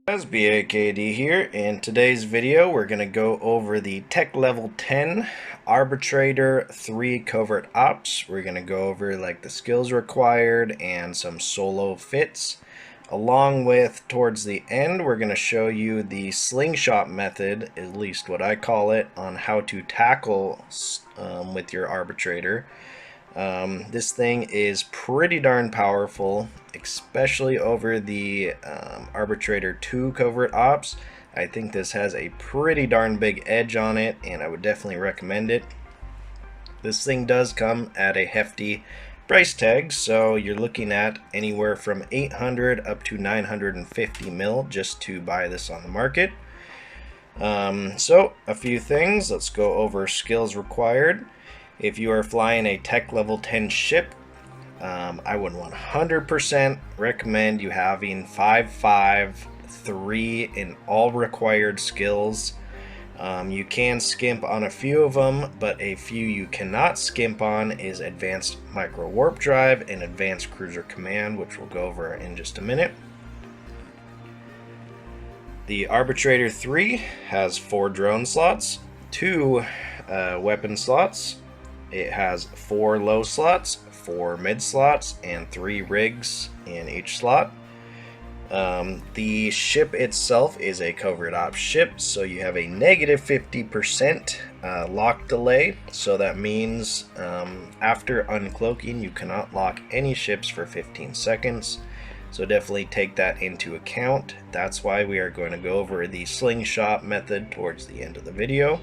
Guys, BAKD here. In today's video, we're going to go over the Tech Level 10 Arbitrator 3 Covert OPS. We're going to go over like the skills required and some solo fits. Along with, towards the end, we're going to show you the Slingshot method, at least what I call it, on how to tackle with your Arbitrator. This thing is pretty darn powerful, especially over the Arbitrator 2 Covert OPS. I think this has a pretty darn big edge on it, and I would definitely recommend it. This thing does come at a hefty price tag, so you're looking at anywhere from 800 up to 950 mil just to buy this on the market. So a few things. Let's go over skills required. If you are flying a Tech Level 10 ship, I would 100% recommend you having 5.5, 3 in all required skills. You can skimp on a few of them, but a few you cannot skimp on is Advanced Micro Warp Drive and Advanced Cruiser Command, which we'll go over in just a minute. The Arbitrator 3 has 4 drone slots, 2 weapon slots. It has 4 low slots, 4 mid slots, and 3 rigs in each slot. The ship itself is a covert ops ship, so you have a negative 50% lock delay. So that means after uncloaking, you cannot lock any ships for 15 seconds. So definitely take that into account. That's why we are going to go over the Slingshot method towards the end of the video.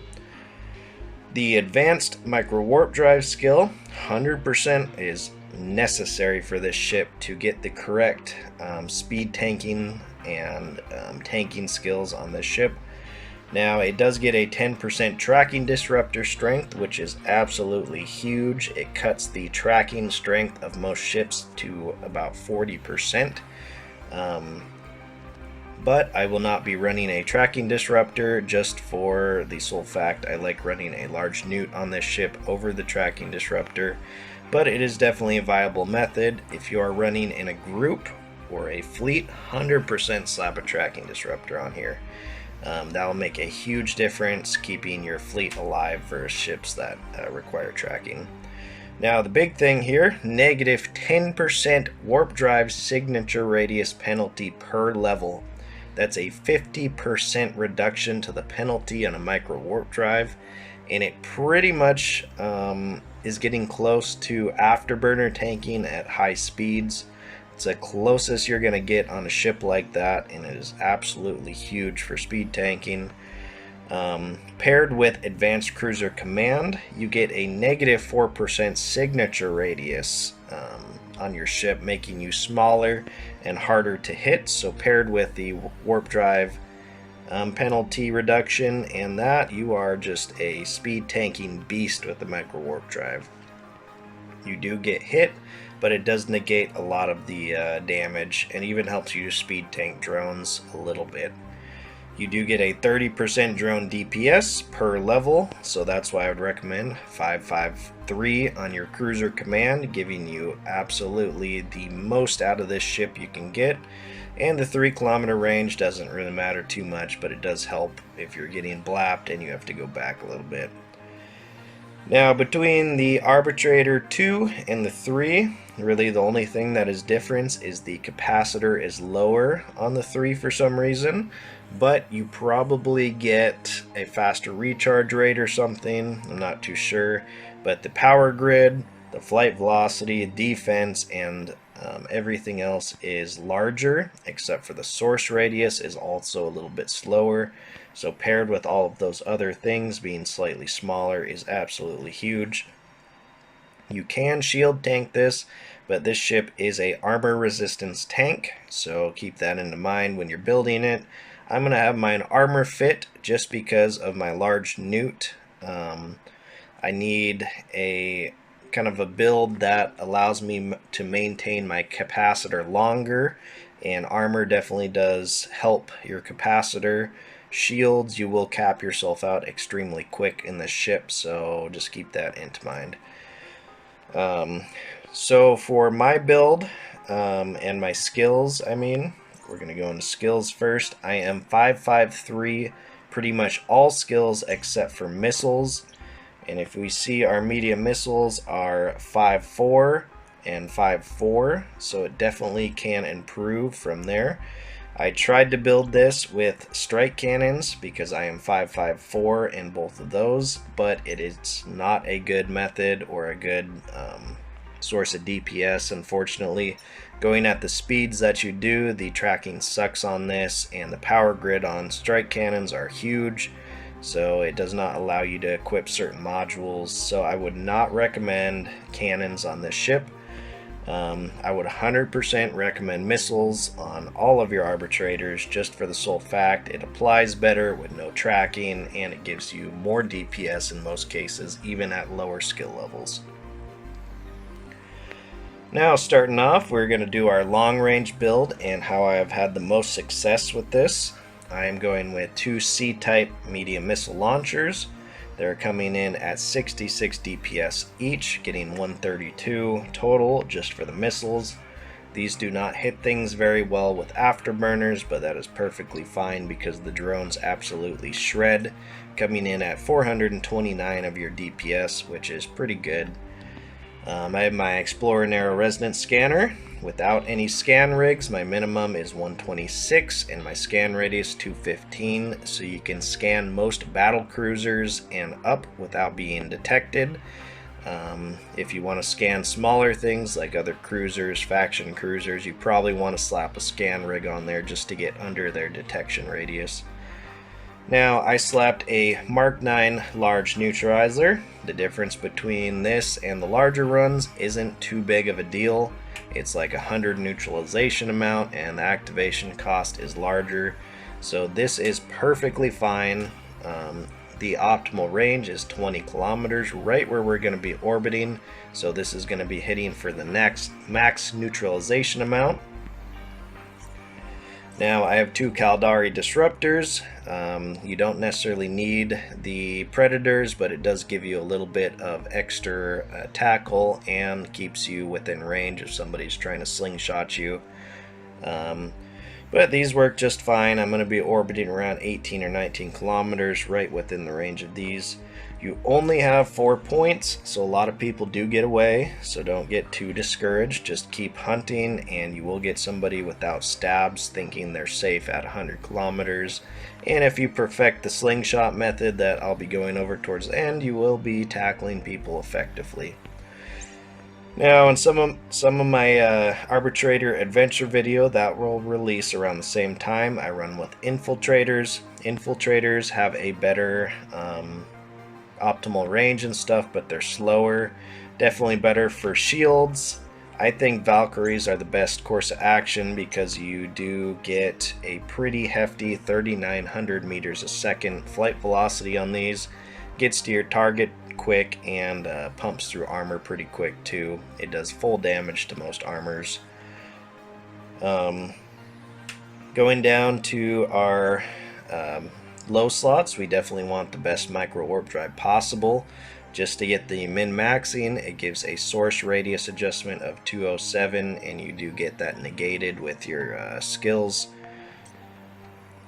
The Advanced Micro Warp Drive skill, 100% is necessary for this ship to get the correct speed tanking and tanking skills on this ship. Now, it does get a 10% tracking disruptor strength, which is absolutely huge. It cuts the tracking strength of most ships to about 40%. But I will not be running a tracking disruptor just for the sole fact I like running a large newt on this ship over the tracking disruptor. But it is definitely a viable method. If you are running in a group or a fleet, 100% slap a tracking disruptor on here. That will make a huge difference keeping your fleet alive for ships that require tracking. Now the big thing here, negative 10% warp drive signature radius penalty per level. That's a 50% reduction to the penalty on a micro warp drive, and it pretty much is getting close to afterburner tanking at high speeds. It's the closest you're going to get on a ship like that, and it is absolutely huge for speed tanking. Paired with Advanced Cruiser Command, you get a negative 4% signature radius on your ship, making you smaller and harder to hit. So paired with the warp drive penalty reduction and that, you are just a speed tanking beast with the micro warp drive. You do get hit, but it does negate a lot of the damage and even helps you speed tank drones a little bit. You do get a 30% drone DPS per level, so that's why I would recommend 553 on your cruiser command, giving you absolutely the most out of this ship you can get. And the 3-kilometer range doesn't really matter too much, but it does help if you're getting blapped and you have to go back a little bit. Now, between the Arbitrator 2 and the 3, really the only thing that is different is the capacitor is lower on the 3 for some reason, but you probably get a faster recharge rate or something, I'm not too sure. But the power grid, the flight velocity, defense, and everything else is larger, except for the source radius is also a little bit slower. So paired with all of those other things, being slightly smaller is absolutely huge. You can shield tank this, but this ship is a armor resistance tank, so keep that in mind when you're building it. I'm going to have mine armor fit just because of my large newt. I need a kind of a build that allows me to maintain my capacitor longer, and armor definitely does help your capacitor. Shields, you will cap yourself out extremely quick in this ship, so just keep that into mind. So for my build and my skills, we're going to go into skills first. I am 5.53, pretty much all skills except for missiles. And if we see, our medium missiles are 5.4 and 5.4, so it definitely can improve from there. I tried to build this with strike cannons because I am 5.54 in both of those, but it is not a good method or a good source of DPS, unfortunately. Going at the speeds that you do, the tracking sucks on this, and the power grid on strike cannons are huge, so it does not allow you to equip certain modules, so I would not recommend cannons on this ship. I would 100% recommend missiles on all of your arbitrators, just for the sole fact it applies better with no tracking, and it gives you more DPS in most cases, even at lower skill levels. Now, starting off, we're going to do our long range build and how I have had the most success with this. I am going with 2 C-type medium missile launchers. They're coming in at 66 DPS each, getting 132 total just for the missiles. These do not hit things very well with afterburners, but that is perfectly fine because the drones absolutely shred, coming in at 429 of your DPS, which is pretty good. I have my Explorer Narrow Resonance Scanner. Without any scan rigs, my minimum is 126 and my scan radius 215, so you can scan most battle cruisers and up without being detected. If you want to scan smaller things like other cruisers, faction cruisers, you probably want to slap a scan rig on there just to get under their detection radius. Now, I slapped a Mark 9 large neutralizer. The difference between this and the larger runs isn't too big of a deal. It's like 100 neutralization amount, and the activation cost is larger, so this is perfectly fine. The optimal range is 20 kilometers, right where we're going to be orbiting, so this is going to be hitting for the next max neutralization amount. Now, I have 2 Caldari disruptors. You don't necessarily need the Predators, but it does give you a little bit of extra tackle and keeps you within range if somebody's trying to slingshot you. But these work just fine. I'm going to be orbiting around 18 or 19 kilometers, right within the range of these. You only have 4 points, so a lot of people do get away, so don't get too discouraged. Just keep hunting and you will get somebody without stabs thinking they're safe at 100 kilometers. And if you perfect the slingshot method that I'll be going over towards the end, you will be tackling people effectively. Now, in some of my Arbitrator adventure video that will release around the same time, I run with infiltrators. Infiltrators have a better optimal range and stuff, but they're slower. Definitely better for shields. I think Valkyries are the best course of action because you do get a pretty hefty 3,900 meters a second flight velocity on these. Gets to your target quick and pumps through armor pretty quick too. It does full damage to most armors. Going down to our low slots, we definitely want the best micro warp drive possible. Just to get the min-maxing, it gives a source radius adjustment of 207, and you do get that negated with your skills.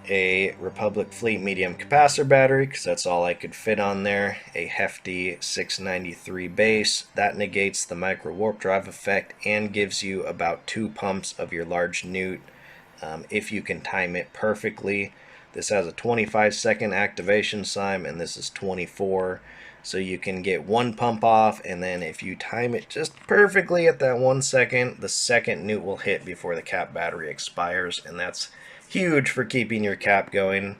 A Republic Fleet medium capacitor battery, because that's all I could fit on there. A hefty 693 base. That negates the micro warp drive effect and gives you about 2 pumps of your large newt if you can time it perfectly. This has a 25-second activation time, and this is 24. So you can get 1 pump off, and then if you time it just perfectly at that 1 second, the second newt will hit before the cap battery expires, and that's huge for keeping your cap going.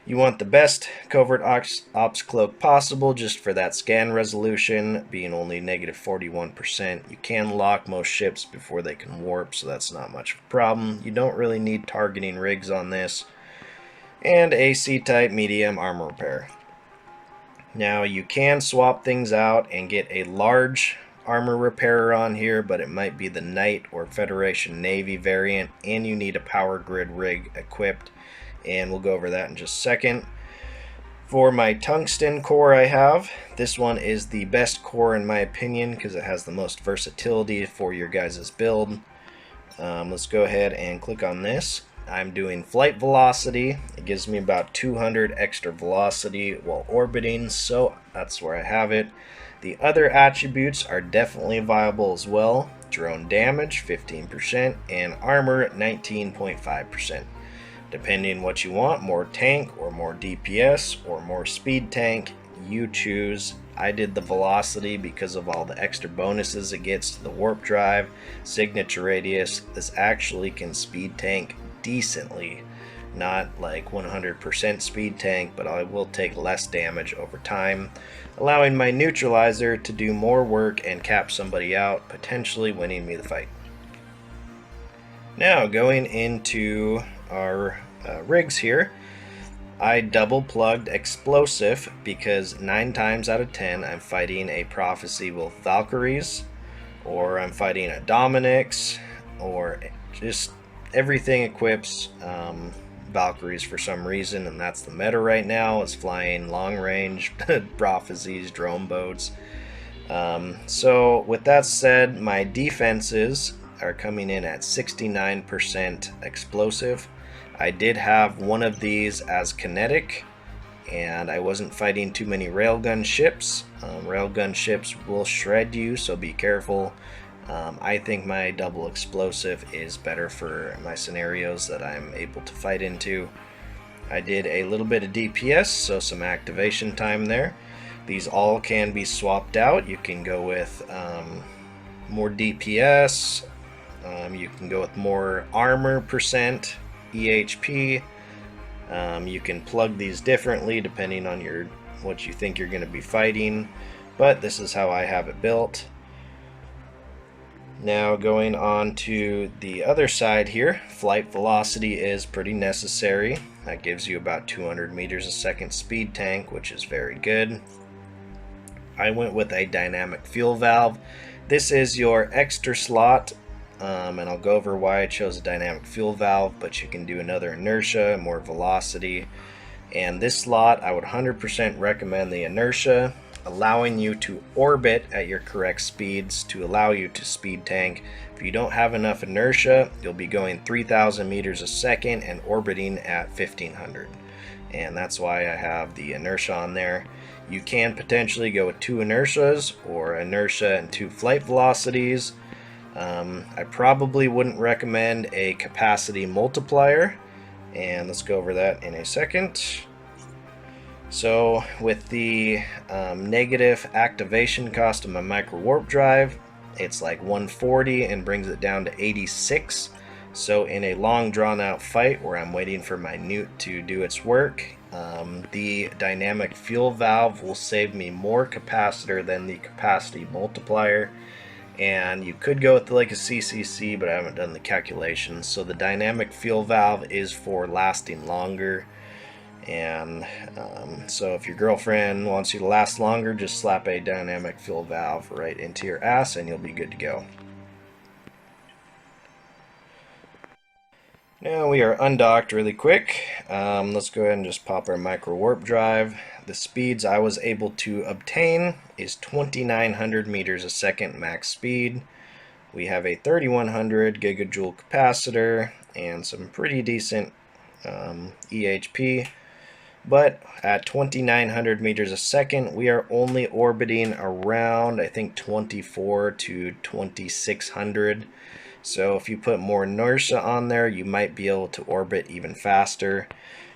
You want the best covert ops cloak possible just for that scan resolution, being only negative 41%. You can lock most ships before they can warp, so that's not much of a problem. You don't really need targeting rigs on this. And a C-type medium armor repair. Now, you can swap things out and get a large armor repairer on here, but it might be the Knight or Federation Navy variant, and you need a power grid rig equipped, and we'll go over that in just a second. For my tungsten core I have, this one is the best core in my opinion because it has the most versatility for your guys' build. Let's go ahead and click on this. I'm doing flight velocity. It gives me about 200 extra velocity while orbiting, so that's where I have it. The other attributes are definitely viable as well. Drone damage 15% and armor 19.5%. Depending what you want, more tank or more DPS or more speed tank, you choose. I did the velocity because of all the extra bonuses it gets to the warp drive, signature radius. This actually can speed tank decently, not like 100% speed tank, but I will take less damage over time, allowing my neutralizer to do more work and cap somebody out, potentially winning me the fight. Now going into our rigs here, I double plugged explosive because 9 times out of 10 I'm fighting a prophecy with Valkyries, or I'm fighting a Dominix, or just everything equips Valkyries for some reason, and that's the meta right now, is flying long range prophecies, drone boats. So with that said, my defenses are coming in at 69% explosive. I did have one of these as kinetic, and I wasn't fighting too many railgun ships. Railgun ships will shred you, so be careful. I think my double explosive is better for my scenarios that I'm able to fight into. I did a little bit of DPS, so some activation time there. These all can be swapped out. You can go with more DPS, you can go with more armor percent, EHP. You can plug these differently depending on what you think you're going to be fighting, but this is how I have it built. Now going on to the other side here, flight velocity is pretty necessary. That gives you about 200 meters a second speed tank, which is very good. I went with a dynamic fuel valve. This is your extra slot, and I'll go over why I chose a dynamic fuel valve, but you can do another inertia, more velocity. And this slot, I would 100% recommend the inertia, allowing you to orbit at your correct speeds to allow you to speed tank. If you don't have enough inertia, you'll be going 3,000 meters a second and orbiting at 1,500. And that's why I have the inertia on there. You can potentially go with 2 inertias or inertia and 2 flight velocities. I probably wouldn't recommend a capacity multiplier, and let's go over that in a second. So with the negative activation cost of my micro warp drive, it's like 140 and brings it down to 86. So in a long drawn out fight where I'm waiting for my newt to do its work, the dynamic fuel valve will save me more capacitor than the capacity multiplier. And you could go with like a CCC, but I haven't done the calculations. So the dynamic fuel valve is for lasting longer. And so if your girlfriend wants you to last longer, just slap a dynamic fuel valve right into your ass and you'll be good to go. Now we are undocked really quick. Let's go ahead and just pop our micro warp drive. The speeds I was able to obtain is 2,900 meters a second max speed. We have a 3,100 gigajoule capacitor and some pretty decent EHP. But at 2,900 meters a second, we are only orbiting around, I think, 24 to 2,600. So if you put more inertia on there, you might be able to orbit even faster.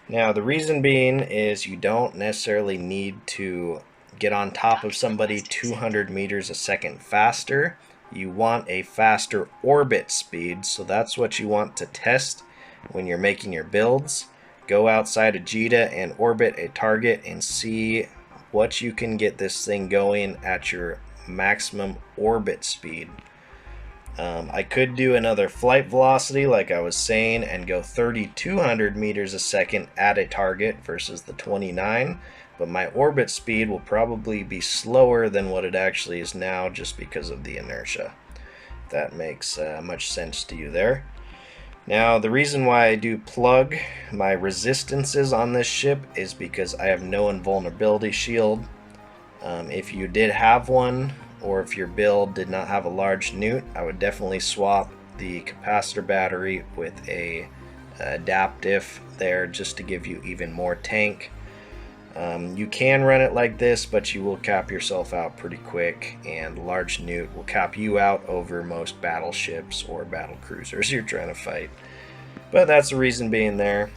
Now the reason being is you don't necessarily need to get on top of somebody 200 meters a second faster. You want a faster orbit speed, so that's what you want to test when you're making your builds. Go outside of JITA and orbit a target and see what you can get this thing going at your maximum orbit speed. I could do another flight velocity like I was saying and go 3,200 meters a second at a target versus the 29, but my orbit speed will probably be slower than what it actually is now just because of the inertia. If that makes much sense to you there. Now the reason why I do plug my resistances on this ship is because I have no invulnerability shield. If you did have one, or if your build did not have a large newt, I would definitely swap the capacitor battery with a adaptive there just to give you even more tank. You can run it like this, but you will cap yourself out pretty quick, and large newt will cap you out over most battleships or battle cruisers you're trying to fight. But that's the reason being there.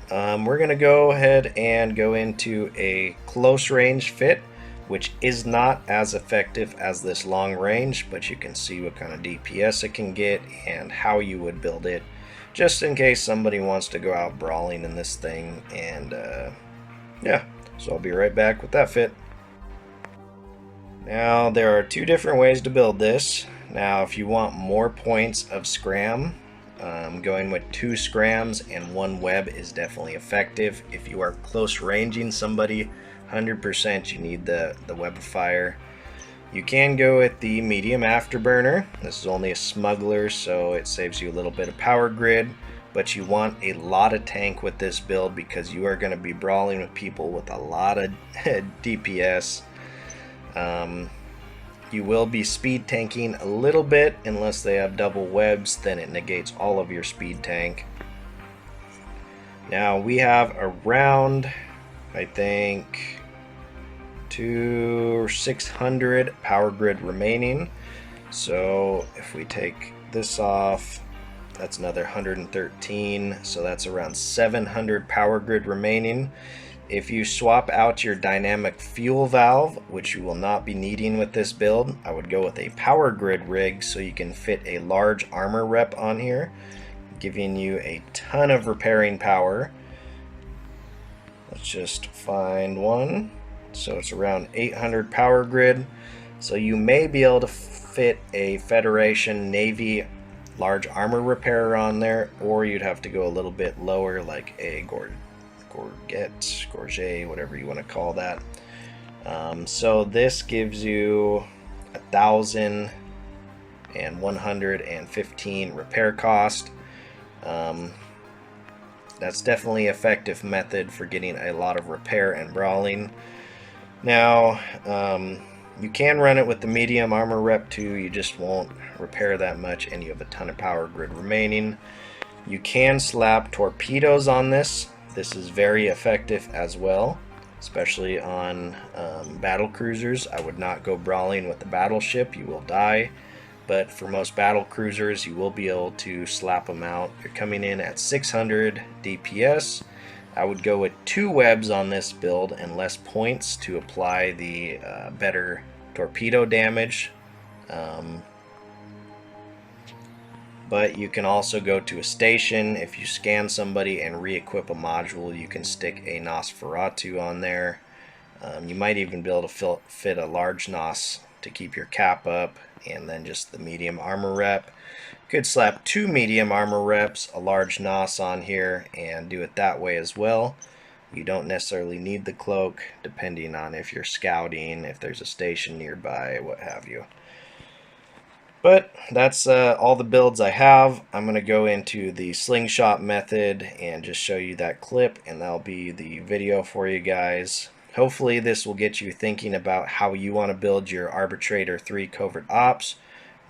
We're going to go ahead and go into a close range fit, which is not as effective as this long range, but you can see what kind of DPS it can get and how you would build it, just in case somebody wants to go out brawling in this thing. And yeah, so I'll be right back with that fit. Now there are two different ways to build this. Now if you want more points of scram, going with 2 scrams and 1 web is definitely effective. If you are close ranging somebody, 100% you need the web of fire. You can go with the medium afterburner. This is only a smuggler, so it saves you a little bit of power grid, but you want a lot of tank with this build because you are going to be brawling with people with a lot of DPS. You will be speed tanking a little bit unless they have double webs, then it negates all of your speed tank. Now we have around, I think, 600 power grid remaining. So if we take this off, that's another 113, so that's around 700 power grid remaining. If you swap out your dynamic fuel valve, which you will not be needing with this build, I would go with a power grid rig so you can fit a large armor rep on here, giving you a ton of repairing power. Let's just find one. So it's around 800 power grid. So you may be able to fit a Federation Navy large armor repairer on there, or you'd have to go a little bit lower, like a Gorget, whatever you want to call that. So this gives you 1,115 repair cost. That's definitely an effective method for getting a lot of repair and brawling. Now, you can run it with the medium armor rep too, you just won't repair that much and you have a ton of power grid remaining. You can slap torpedoes on this. This is very effective as well, especially on battle cruisers. I would not go brawling with the battleship, you will die. But for most battle cruisers, you will be able to slap them out. You're coming in at 600 DPS. I would go with 2 webs on this build and less points to apply the better torpedo damage. But you can also go to a station. If you scan somebody and re-equip a module, you can stick a Nosferatu on there. You might even be able to fit a large Nos to keep your cap up, and then just the medium armor rep. Could slap 2 medium armor reps, a large Nos on here, and do it that way as well. You don't necessarily need the cloak, depending on if you're scouting, if there's a station nearby, what have you. But that's all the builds I have. I'm going to go into the slingshot method and just show you that clip, and that'll be the video for you guys. Hopefully this will get you thinking about how you want to build your Arbitrator III Covert Ops.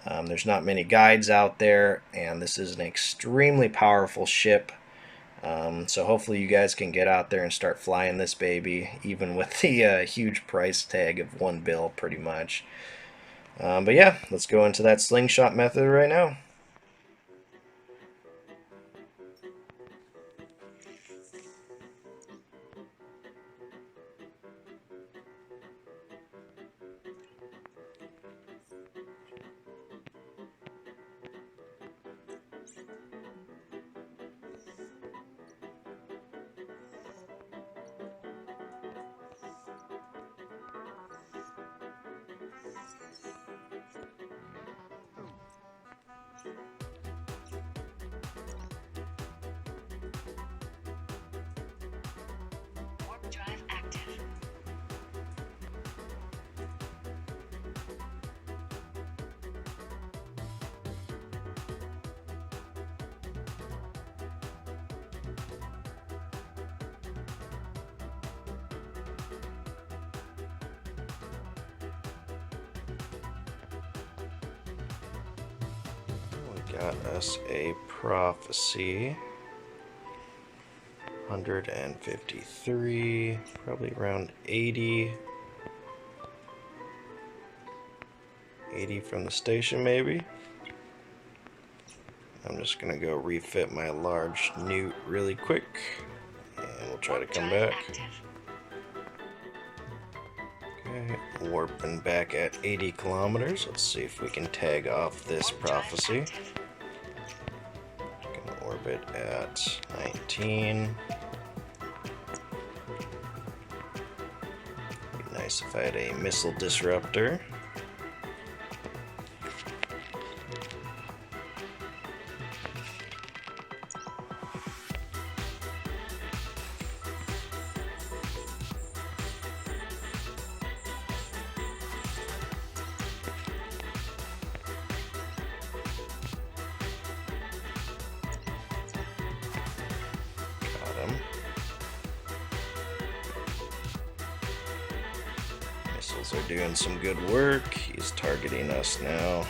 There's not many guides out there, and this is an extremely powerful ship. So hopefully you guys can get out there and start flying this baby, even with the huge price tag of 1 bill pretty much. But yeah, let's go into that slingshot method right now. got us a Prophecy. 153, probably around 80. 80 from the station maybe. I'm just gonna go refit my large newt really quick, and we'll try to come back. Okay, warping back at 80 kilometers. Let's see if we can tag off this Prophecy. Gonna orbit at 19. Be nice if I had a missile disruptor. Missiles are doing some good work. He's targeting us now.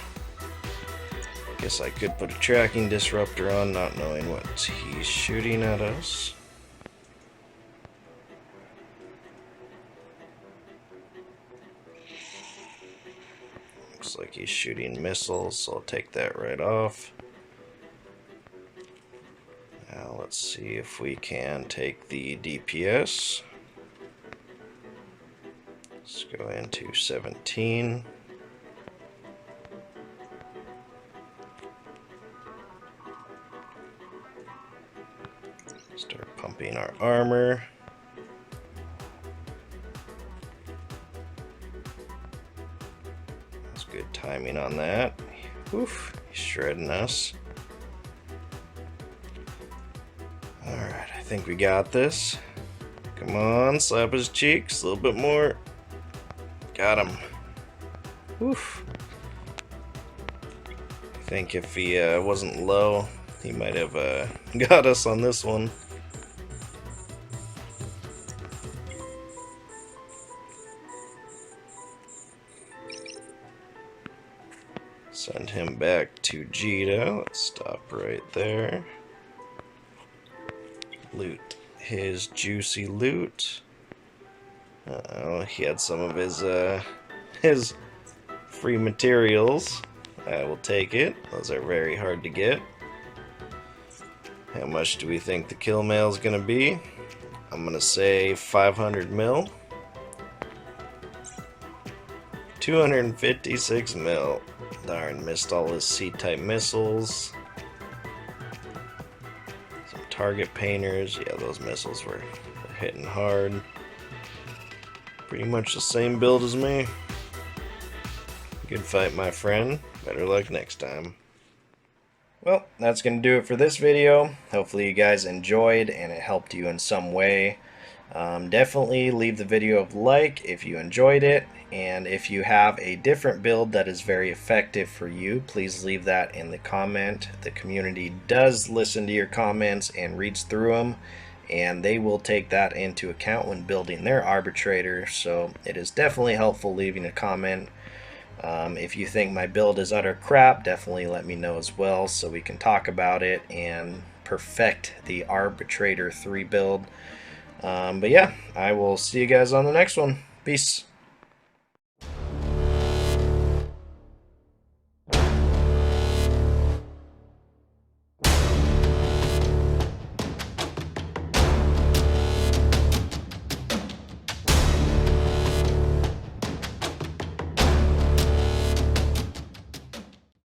Guess I could put a tracking disruptor on, not knowing what he's shooting at us. Looks like he's shooting missiles, so I'll take that right off. Now let's see if we can take the DPS. Let's go into 17. Start pumping our armor. That's good timing on that. Oof, he's shredding us. Alright, I think we got this. Come on, slap his cheeks a little bit more. Got him. Oof. I think if he wasn't low, he might have got us on this one. Send him back to Jita. Let's stop right there. Loot his juicy loot. Uh-oh, he had some of his free materials. I will take it. Those are very hard to get. How much do we think the kill mail is gonna be? I'm gonna say 500 mil. 256 mil. Darn, missed all his C-type missiles. Some target painters. Yeah, those missiles were hitting hard. Pretty much the same build as me. Good fight, my friend. Better luck next time. Well, that's going to do it for this video. Hopefully you guys enjoyed and it helped you in some way. Definitely leave the video a like if you enjoyed it. And if you have a different build that is very effective for you, please leave that in the comment. The community does listen to your comments and reads through them, and they will take that into account when building their arbitrator. So it is definitely helpful leaving a comment. If you think my build is utter crap, definitely let me know as well so we can talk about it and perfect the Arbitrator 3 build. But yeah, I will see you guys on the next one. Peace.